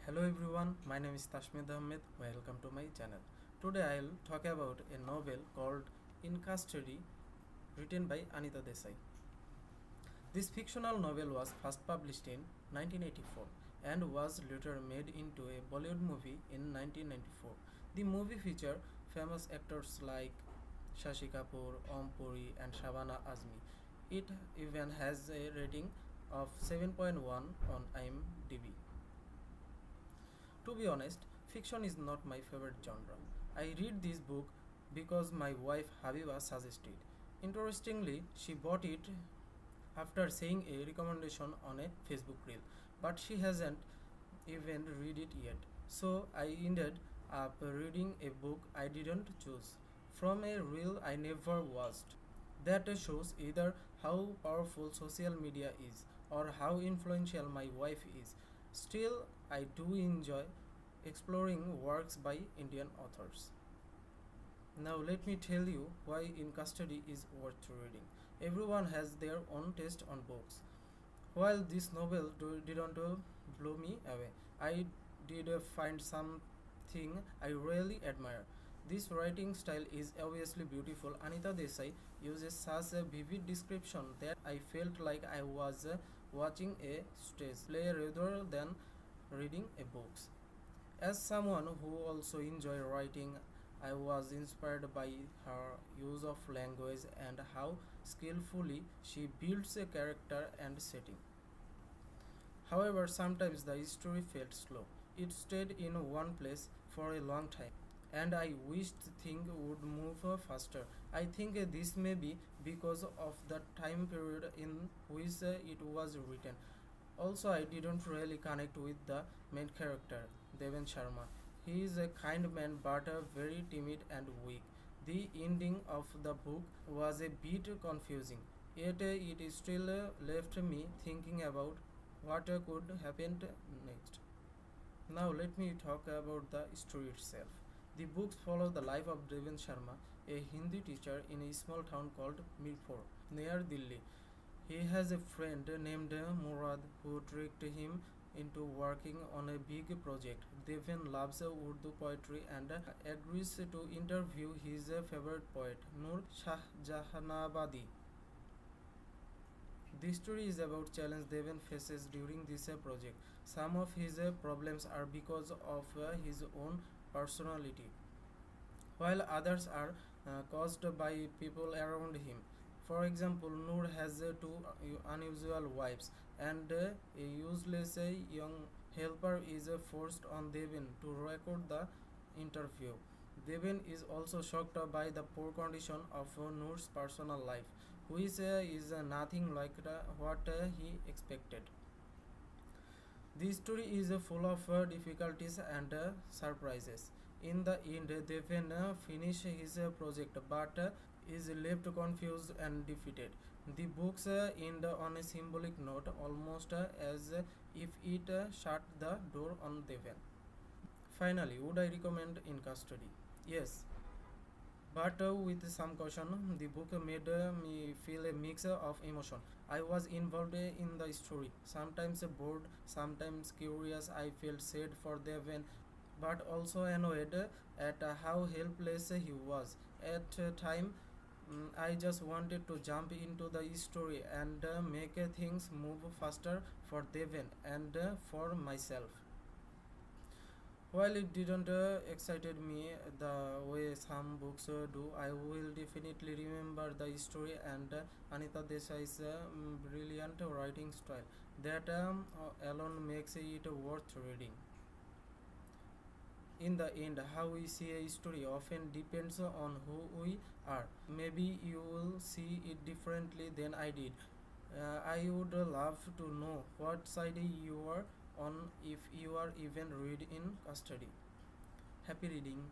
Hello everyone, my name is Tashmid Ahmed. Welcome to my channel. Today I'll talk about a novel called In Custody, written by Anita Desai. This fictional novel was first published in 1984 and was later made into a Bollywood movie in 1994. The movie featured famous actors like Shashi Kapoor, Om Puri, and Shabana Azmi. It even has a rating of 7.1 on IMDb. To be honest, fiction is not my favorite genre. I read this book because my wife Habiba suggested. Interestingly, she bought it after seeing a recommendation on a Facebook reel, but she hasn't even read it yet. So I ended up reading a book I didn't choose from a reel I never watched. That shows either how powerful social media is or how influential my wife is. Still, I do enjoy exploring works by Indian authors. Now, let me tell you why In Custody is worth reading. Everyone has their own taste on books. While this novel didn't blow me away, I did find something I really admire. This writing style is obviously beautiful. Anita Desai uses such a vivid description that I felt like I was watching a stage play rather than reading a book. As someone who also enjoys writing, I was inspired by her use of language and how skillfully she builds a character and setting. However, sometimes the story felt slow. It stayed in one place for a long time, and I wished things would move faster. I think this may be because of the time period in which it was written. Also, I didn't really connect with the main character, Deven Sharma. He is a kind man but very timid and weak. The ending of the book was a bit confusing, yet it still left me thinking about what could happen next. Now let me talk about the story itself. The books follow the life of Deven Sharma, a Hindi teacher in a small town called Mirpur, near Delhi. He has a friend named Murad who tricked him into working on a big project. Deven loves Urdu poetry and agrees to interview his favorite poet, Nur Shahjahanabadi. The story is about challenge Deven faces during this project. Some of his problems are because of his own personality, while others are caused by people around him. For example, Noor has two unusual wives, and a useless young helper is forced on Devin to record the interview. Devin is also shocked by the poor condition of Noor's personal life, which is nothing like what he expected. The story is full of difficulties and surprises. In the end, Devin finishes his project but is left confused and defeated. The books end on a symbolic note, almost as if it shut the door on Devin. Finally, would I recommend In Custody? Yes, but with some caution. The book made me feel a mix of emotion. I was involved in the story, sometimes bored, sometimes curious. I felt sad for Devon, but also annoyed at how helpless he was. At time, I just wanted to jump into the story and make things move faster for Devon and for myself. While it didn't excited me the way some books do, I will definitely remember the story and Anita Desai's brilliant writing style. That alone makes it worth reading. In the end, how we see a story often depends on who we are. Maybe you will see it differently than I did. I would love to know what side you are on if you are even read in custody. Happy reading.